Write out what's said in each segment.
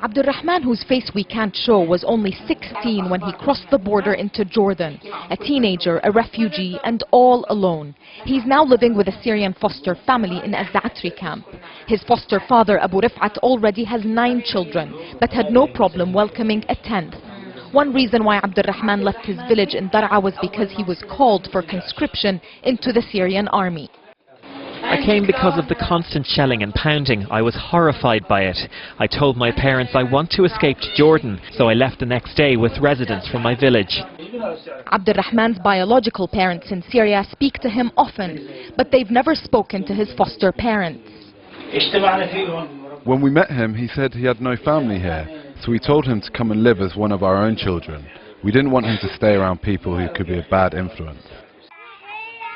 Abdulrahman, whose face we can't show, was only 16 when he crossed the border into Jordan. A teenager, a refugee, and all alone. He's now living with a Syrian foster family in a Zaatri camp. His foster father, Abu Rifat, already has 9 children, but had no problem welcoming a 10th. One reason why Abdulrahman left his village in Dar'a was because he was called for conscription into the Syrian army. I came because of the constant shelling and pounding. I was horrified by it. I told my parents I want to escape to Jordan, so I left the next day with residents from my village. Abdulrahman's biological parents in Syria speak to him often, but they've never spoken to his foster parents. When we met him, he said he had no family here, so we told him to come and live as one of our own children. We didn't want him to stay around people who could be a bad influence.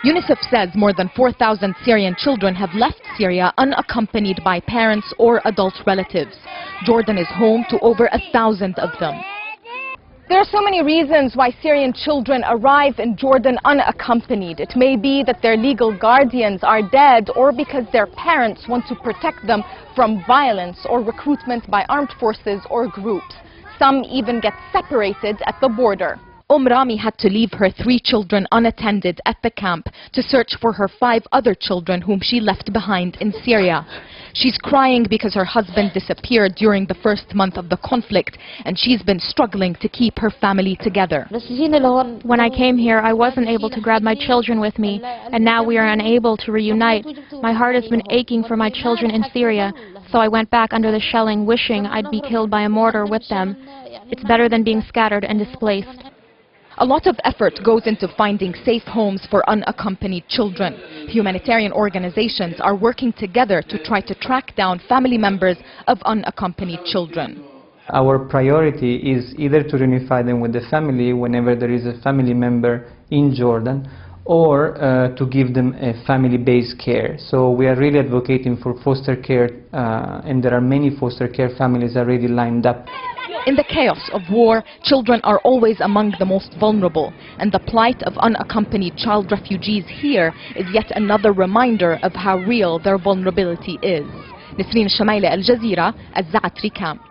UNICEF says more than 4,000 Syrian children have left Syria unaccompanied by parents or adult relatives. Jordan is home to over 1,000 of them. There are so many reasons why Syrian children arrive in Jordan unaccompanied. It may be that their legal guardians are dead, or because their parents want to protect them from violence or recruitment by armed forces or groups. Some even get separated at the border. Rami had to leave her 3 children unattended at the camp to search for her 5 other children whom she left behind in Syria. She's crying because her husband disappeared during the first month of the conflict, and she's been struggling to keep her family together. When I came here, I wasn't able to grab my children with me, and now we are unable to reunite. My heart has been aching for my children in Syria, so I went back under the shelling, wishing I'd be killed by a mortar with them. It's better than being scattered and displaced. A lot of effort goes into finding safe homes for unaccompanied children. Humanitarian organizations are working together to try to track down family members of unaccompanied children. Our priority is either to reunify them with the family whenever there is a family member in Jordan, or to give them a family-based care. So we are really advocating for foster care, and there are many foster care families already lined up. In the chaos of war, children are always among the most vulnerable, and the plight of unaccompanied child refugees here is yet another reminder of how real their vulnerability is. Nisreen Shamaila, Al Jazeera, at Zaatri camp.